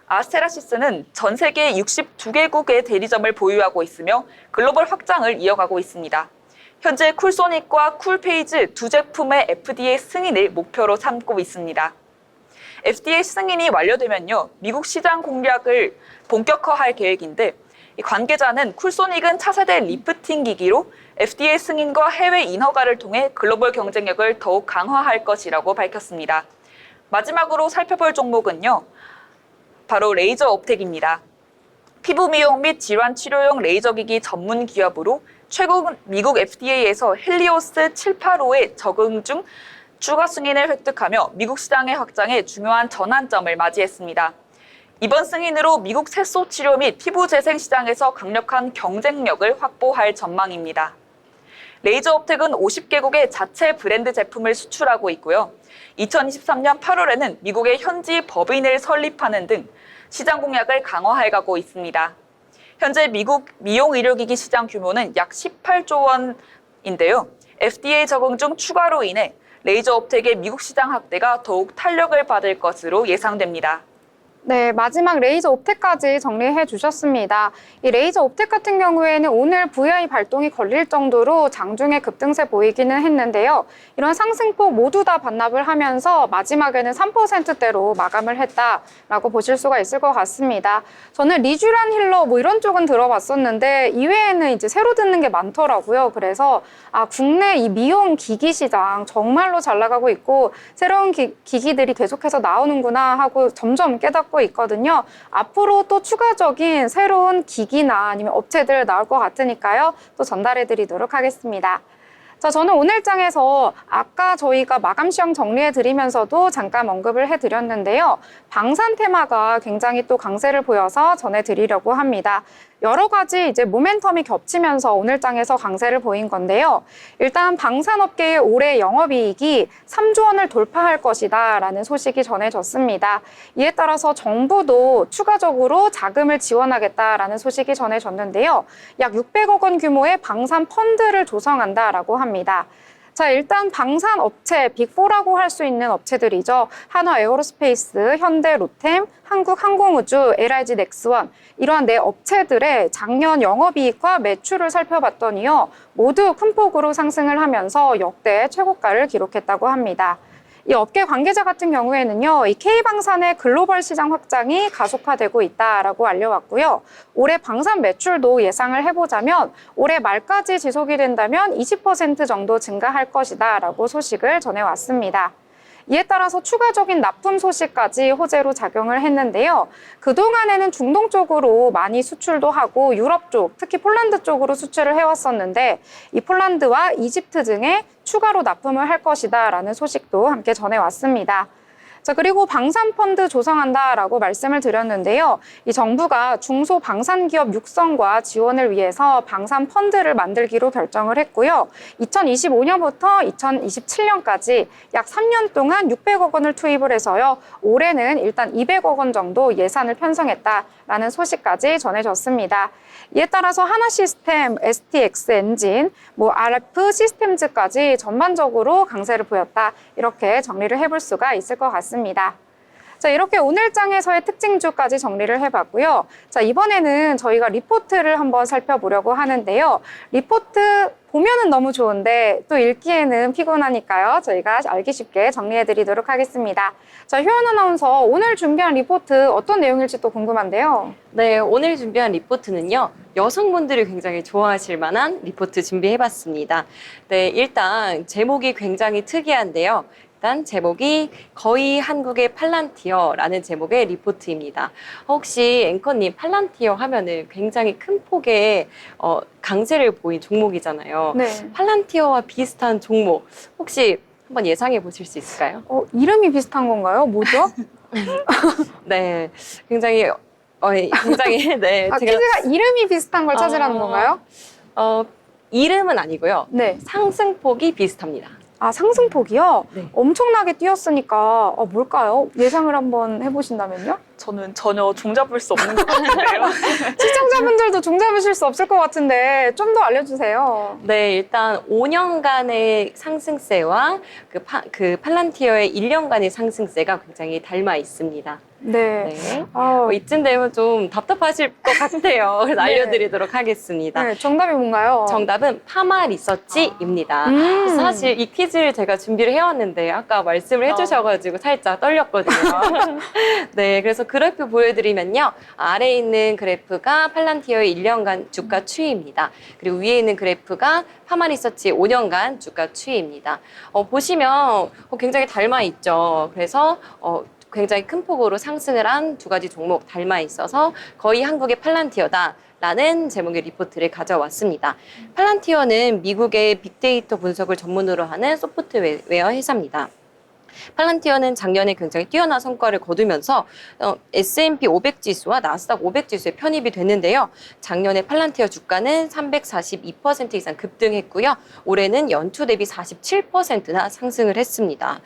아스테라시스는 전 세계 62개국의 대리점을 보유하고 있으며 글로벌 확장을 이어가고 있습니다. 현재 쿨소닉과 쿨페이즈 두 제품의 FDA 승인을 목표로 삼고 있습니다. FDA 승인이 완료되면요, 미국 시장 공략을 본격화할 계획인데 관계자는 쿨소닉은 차세대 리프팅 기기로 FDA 승인과 해외 인허가를 통해 글로벌 경쟁력을 더욱 강화할 것이라고 밝혔습니다. 마지막으로 살펴볼 종목은요, 바로 레이저 업텍입니다. 피부 미용 및 질환 치료용 레이저 기기 전문 기업으로 최근 미국 FDA에서 헬리오스 785의 적응 중 추가 승인을 획득하며 미국 시장의 확장에 중요한 전환점을 맞이했습니다. 이번 승인으로 미국 색소 치료 및 피부 재생 시장에서 강력한 경쟁력을 확보할 전망입니다. 레이저 업텍은 50개국의 자체 브랜드 제품을 수출하고 있고요. 2023년 8월에는 미국의 현지 법인을 설립하는 등 시장 공략을 강화해가고 있습니다. 현재 미국 미용 의료기기 시장 규모는 약 18조 원인데요. FDA 적응 중 추가로 인해 레이저 업텍의 미국 시장 확대가 더욱 탄력을 받을 것으로 예상됩니다. 네, 마지막 레이저 옵텍까지 정리해 주셨습니다. 이 레이저 옵텍 같은 경우에는 오늘 VI 발동이 걸릴 정도로 장중에 급등세 보이기는 했는데요. 이런 상승폭 모두 다 반납을 하면서 마지막에는 3%대로 마감을 했다라고 보실 수가 있을 것 같습니다. 저는 리쥬란 힐러 뭐 이런 쪽은 들어봤었는데 이외에는 이제 새로 듣는 게 많더라고요. 그래서 국내 이 미용 기기 시장 정말로 잘 나가고 있고 새로운 기기들이 계속해서 나오는구나 하고 점점 깨닫고 있거든요. 앞으로 또 추가적인 새로운 기기나 아니면 업체들 나올 것 같으니까요. 또 전달해 드리도록 하겠습니다. 자, 저는 오늘 장에서 아까 저희가 마감 시황 정리해 드리면서도 잠깐 언급을 해 드렸는데요. 방산 테마가 굉장히 또 강세를 보여서 전해 드리려고 합니다. 여러 가지 이제 모멘텀이 겹치면서 오늘 장에서 강세를 보인 건데요. 일단 방산업계의 올해 영업이익이 3조 원을 돌파할 것이다 라는 소식이 전해졌습니다. 이에 따라서 정부도 추가적으로 자금을 지원하겠다라는 소식이 전해졌는데요. 약 600억 원 규모의 방산 펀드를 조성한다라고 합니다. 자, 일단 방산업체 빅4라고 할 수 있는 업체들이죠. 한화 에어로스페이스, 현대 로템, 한국항공우주, LIG 넥스원 이러한 네 업체들의 작년 영업이익과 매출을 살펴봤더니요. 모두 큰 폭으로 상승을 하면서 역대 최고가를 기록했다고 합니다. 이 업계 관계자 같은 경우에는요, 이 K방산의 글로벌 시장 확장이 가속화되고 있다라고 알려왔고요. 올해 방산 매출도 예상을 해보자면 올해 말까지 지속이 된다면 20% 정도 증가할 것이다라고 소식을 전해왔습니다. 이에 따라서 추가적인 납품 소식까지 호재로 작용을 했는데요. 그동안에는 중동 쪽으로 많이 수출도 하고 유럽 쪽, 특히 폴란드 쪽으로 수출을 해왔었는데 이 폴란드와 이집트 등에 추가로 납품을 할 것이다라는 소식도 함께 전해왔습니다. 자, 그리고 방산펀드 조성한다라고 말씀을 드렸는데요. 이 정부가 중소방산기업 육성과 지원을 위해서 방산펀드를 만들기로 결정을 했고요. 2025년부터 2027년까지 약 3년 동안 600억 원을 투입을 해서요. 올해는 일단 200억 원 정도 예산을 편성했다라는 소식까지 전해졌습니다. 이에 따라서 하나시스템, STX 엔진, RF 시스템즈까지 전반적으로 강세를 보였다. 이렇게 정리를 해볼 수가 있을 것 같습니다. 자, 이렇게 오늘 장에서의 특징주까지 정리를 해봤고요. 자, 이번에는 저희가 리포트를 한번 살펴보려고 하는데요. 리포트 보면은 너무 좋은데 또 읽기에는 피곤하니까요. 저희가 알기 쉽게 정리해드리도록 하겠습니다. 자, 효연 아나운서, 오늘 준비한 리포트 어떤 내용일지 또 궁금한데요. 네, 오늘 준비한 리포트는요, 여성분들이 굉장히 좋아하실 만한 리포트 준비해봤습니다. 네, 일단 제목이 굉장히 특이한데요. 일단 제목이 거의 한국의 팔란티어라는 제목의 리포트입니다. 혹시 앵커님, 팔란티어 하면은 굉장히 큰 폭의 강세를 보인 종목이잖아요. 네. 팔란티어와 비슷한 종목 혹시 한번 예상해 보실 수 있을까요? 이름이 비슷한 건가요? 뭐죠? 네, 굉장히 네, 퀴즈가 이름이 비슷한 걸 찾으라는 건가요? 이름은 아니고요. 네. 상승폭이 비슷합니다. 아, 상승폭이요? 네. 엄청나게 뛰었으니까 뭘까요? 예상을 한번 해보신다면요? 저는 전혀 종잡을 수 없는 것 같은데요. 시청자분들도 종잡으실 수 없을 것 같은데 좀 더 알려주세요. 네, 일단 5년간의 상승세와 그 팔란티어의 1년간의 상승세가 굉장히 닮아 있습니다. 네. 네. 아, 이쯤 되면 좀 답답하실 것 같아요. 그래서 네. 알려드리도록 하겠습니다. 네, 정답이 뭔가요? 정답은 파마 리서치입니다. 그래서 사실 이 퀴즈를 제가 준비를 해왔는데 아까 말씀을 해주셔가지고 살짝 떨렸거든요. 네, 그래서 그래프 보여드리면요. 아래에 있는 그래프가 팔란티어의 1년간 주가 추이입니다. 그리고 위에 있는 그래프가 파마 리서치의 5년간 주가 추이입니다. 보시면 굉장히 닮아 있죠. 그래서 굉장히 큰 폭으로 상승을 한 두 가지 종목 닮아 있어서 거의 한국의 팔란티어다. 라는 제목의 리포트를 가져왔습니다. 팔란티어는 미국의 빅데이터 분석을 전문으로 하는 소프트웨어 회사입니다. 팔란티어는 작년에 굉장히 뛰어난 성과를 거두면서 S&P 500 지수와 나스닥 500 지수에 편입이 됐는데요. 작년에 팔란티어 주가는 342% 이상 급등했고요. 올해는 연초 대비 47%나 상승을 했습니다.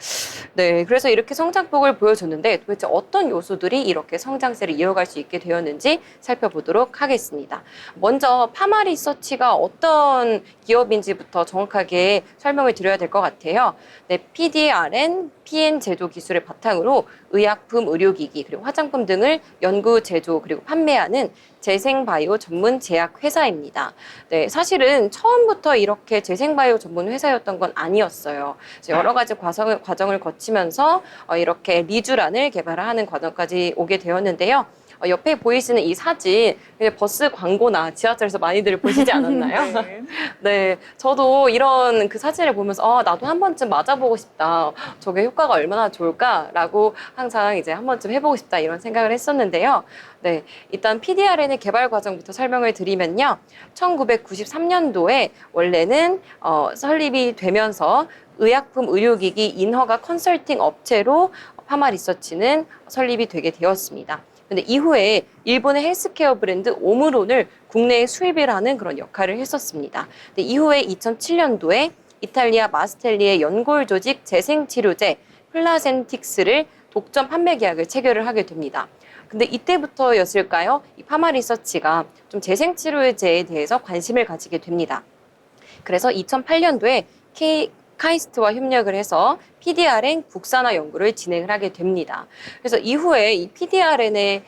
네, 그래서 이렇게 성장폭을 보여줬는데 도대체 어떤 요소들이 이렇게 성장세를 이어갈 수 있게 되었는지 살펴보도록 하겠습니다. 먼저 파마 리서치가 어떤 기업인지부터 정확하게 설명을 드려야 될 것 같아요. 네, PDRN, PN 제조 기술을 바탕으로 의약품, 의료기기, 그리고 화장품 등을 연구, 제조, 그리고 판매하는 재생바이오 전문 제약 회사입니다. 네, 사실은 처음부터 이렇게 재생바이오 전문 회사였던 건 아니었어요. 여러 가지 과정을 거치면서 이렇게 리쥬란을 개발하는 과정까지 오게 되었는데요. 옆에 보이시는 이 사진, 버스 광고나 지하철에서 많이들 보시지 않았나요? 네. 네, 저도 이런 그 사진을 보면서 나도 한 번쯤 맞아보고 싶다. 저게 효과가 얼마나 좋을까라고 항상 이제 한 번쯤 해보고 싶다 이런 생각을 했었는데요. 네, 일단 PDRN의 개발 과정부터 설명을 드리면요. 1993년도에 원래는 설립이 되면서 의약품, 의료기기, 인허가 컨설팅 업체로 파마 리서치는 설립이 되게 되었습니다. 근데 이후에 일본의 헬스케어 브랜드 오므론을 국내에 수입을 하는 그런 역할을 했었습니다. 근데 이후에 2007년도에 이탈리아 마스텔리의 연골 조직 재생치료제 플라센틱스를 독점 판매 계약을 체결을 하게 됩니다. 근데 이때부터였을까요? 이 파마 리서치가 좀 재생치료제에 대해서 관심을 가지게 됩니다. 그래서 2008년도에 카이스트와 협력을 해서 PDRN 국산화 연구를 진행을 하게 됩니다. 그래서 이후에 이 PDRN의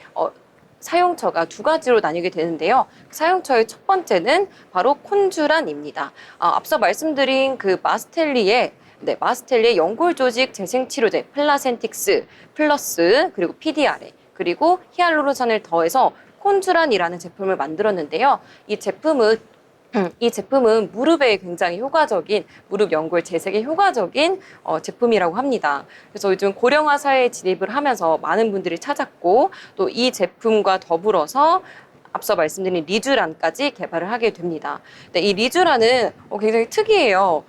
사용처가 두 가지로 나뉘게 되는데요. 사용처의 첫 번째는 바로 콘주란입니다. 앞서 말씀드린 그 마스텔리의 연골 조직 재생치료제 플라센틱스 플러스 그리고 PDRN 그리고 히알루론산을 더해서 콘주란이라는 제품을 만들었는데요. 이 제품은 무릎에 굉장히 효과적인, 무릎 연골 재생에 효과적인 제품이라고 합니다. 그래서 요즘 고령화 사회에 진입을 하면서 많은 분들이 찾았고 또 이 제품과 더불어서 앞서 말씀드린 리쥬란까지 개발을 하게 됩니다. 근데 이 리쥬란은 굉장히 특이해요.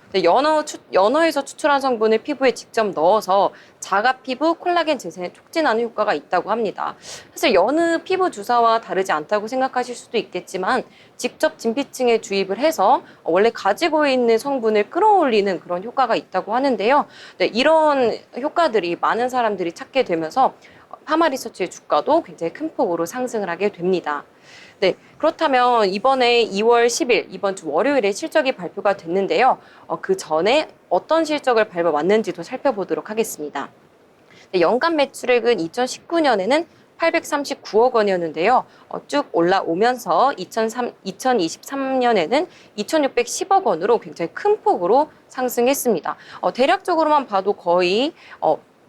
연어에서 추출한 성분을 피부에 직접 넣어서 자가 피부 콜라겐 재생에 촉진하는 효과가 있다고 합니다. 사실 여느 피부 주사와 다르지 않다고 생각하실 수도 있겠지만 직접 진피층에 주입을 해서 원래 가지고 있는 성분을 끌어올리는 그런 효과가 있다고 하는데요. 네, 이런 효과들이 많은 사람들이 찾게 되면서 파마 리서치의 주가도 굉장히 큰 폭으로 상승을 하게 됩니다. 네, 그렇다면 이번에 2월 10일, 이번 주 월요일에 실적이 발표가 됐는데요. 그 전에 어떤 실적을 밟아왔는지도 살펴보도록 하겠습니다. 연간 매출액은 2019년에는 839억 원이었는데요. 쭉 올라오면서 2023년에는 2,610억 원으로 굉장히 큰 폭으로 상승했습니다. 대략적으로만 봐도 거의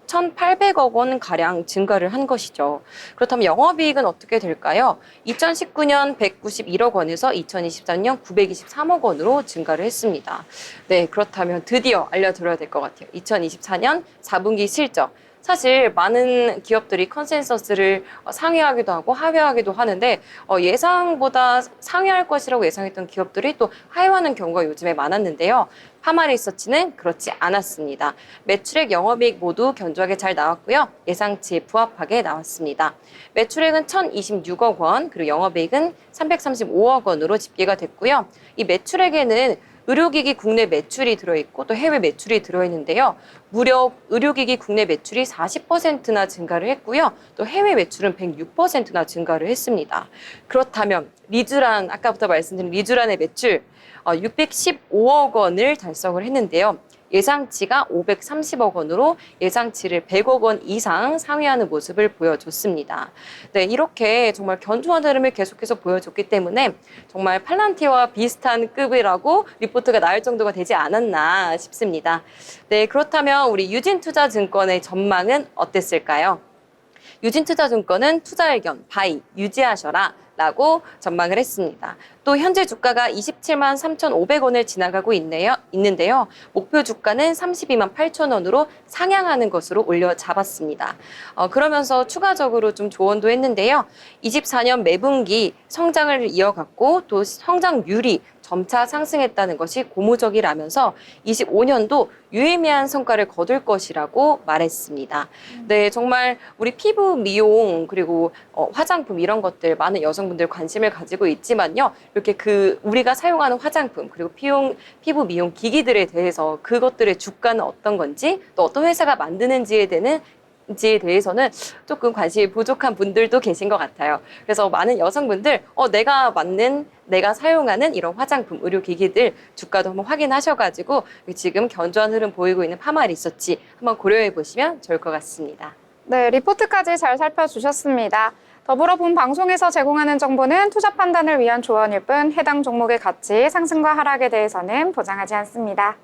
1,800억 원 가량 증가를 한 것이죠. 그렇다면 영업이익은 어떻게 될까요? 2019년 191억 원에서 2023년 923억 원으로 증가를 했습니다. 네, 그렇다면 드디어 알려드려야 될 것 같아요. 2024년 4분기 실적. 사실 많은 기업들이 컨센서스를 상회하기도 하고 하회하기도 하는데 예상보다 상회할 것이라고 예상했던 기업들이 또 하회하는 경우가 요즘에 많았는데요. 파마리서치는 그렇지 않았습니다. 매출액, 영업이익 모두 견조하게 잘 나왔고요. 예상치에 부합하게 나왔습니다. 매출액은 1,026억 원, 그리고 영업이익은 335억 원으로 집계가 됐고요. 이 매출액에는 의료기기 국내 매출이 들어있고 또 해외 매출이 들어있는데요. 무려 의료기기 국내 매출이 40%나 증가를 했고요. 또 해외 매출은 106%나 증가를 했습니다. 그렇다면 리쥬란, 아까부터 말씀드린 리쥬란의 매출 615억 원을 달성을 했는데요. 예상치가 530억 원으로 예상치를 100억 원 이상 상회하는 모습을 보여줬습니다. 네, 이렇게 정말 견조한 흐름을 계속해서 보여줬기 때문에 정말 팔란티와 비슷한 급이라고 리포트가 나올 정도가 되지 않았나 싶습니다. 네, 그렇다면 우리 유진투자증권의 전망은 어땠을까요? 유진투자증권은 투자 의견 바이 유지하셔라 라고 전망을 했습니다. 또 현재 주가가 27만 3,500원을 지나가고 있는데요. 목표 주가는 32만 8천 원으로 상향하는 것으로 올려 잡았습니다. 그러면서 추가적으로 좀 조언도 했는데요. 24년 매분기 성장을 이어갔고 또 성장률이 점차 상승했다는 것이 고무적이라면서 25년도 유의미한 성과를 거둘 것이라고 말했습니다. 네, 정말 우리 피부 미용 그리고 화장품 이런 것들 많은 여성분들 관심을 가지고 있지만요. 이렇게 우리가 사용하는 화장품 그리고 피부 미용 기기들에 대해서 그것들의 주가는 어떤 건지 또 어떤 회사가 만드는지에 대해서는 조금 관심이 부족한 분들도 계신 것 같아요. 그래서 많은 여성분들 내가 사용하는 이런 화장품, 의료기기들 주가도 한번 확인하셔가지고 지금 견조한 흐름 보이고 있는 파마리서치 한번 고려해 보시면 좋을 것 같습니다. 네, 리포트까지 잘 살펴주셨습니다. 더불어 본 방송에서 제공하는 정보는 투자 판단을 위한 조언일 뿐 해당 종목의 가치, 상승과 하락에 대해서는 보장하지 않습니다.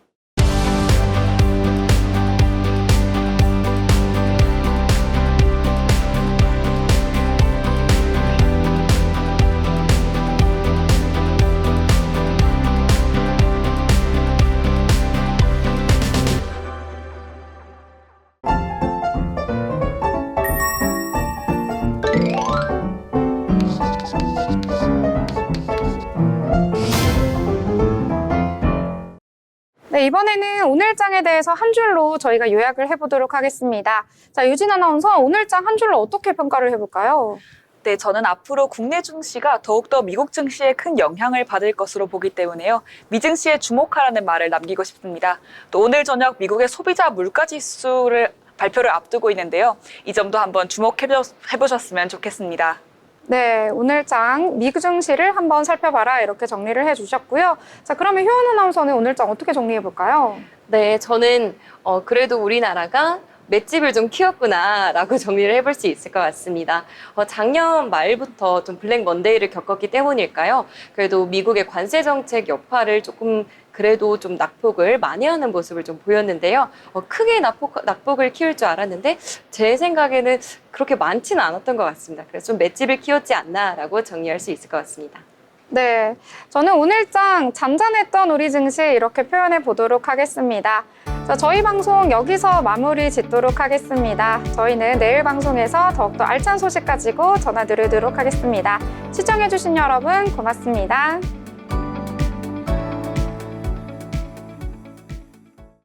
네, 이번에는 오늘장에 대해서 한 줄로 저희가 요약을 해보도록 하겠습니다. 자, 유진 아나운서, 오늘장 한 줄로 어떻게 평가를 해볼까요? 네, 저는 앞으로 국내 증시가 더욱더 미국 증시에 큰 영향을 받을 것으로 보기 때문에요. 미 증시에 주목하라는 말을 남기고 싶습니다. 또 오늘 저녁 미국의 소비자 물가지수를 발표를 앞두고 있는데요. 이 점도 한번 주목해보셨으면 좋겠습니다. 네, 오늘장 미국 증시를 한번 살펴봐라 이렇게 정리를 해주셨고요. 자, 그러면 효연 아나운서는 오늘장 어떻게 정리해볼까요? 네, 저는 그래도 우리나라가 맷집을 좀 키웠구나라고 정리를 해볼 수 있을 것 같습니다. 작년 말부터 좀 블랙 먼데이를 겪었기 때문일까요? 그래도 미국의 관세 정책 여파를 조금 그래도 좀 낙폭을 많이 하는 모습을 좀 보였는데요. 크게 낙폭을 키울 줄 알았는데 제 생각에는 그렇게 많지는 않았던 것 같습니다. 그래서 좀 맷집을 키웠지 않나라고 정리할 수 있을 것 같습니다. 네, 저는 오늘장 잔잔했던 우리 증시 이렇게 표현해 보도록 하겠습니다. 자, 저희 방송 여기서 마무리 짓도록 하겠습니다. 저희는 내일 방송에서 더욱더 알찬 소식 가지고 전화드리도록 하겠습니다. 시청해주신 여러분 고맙습니다.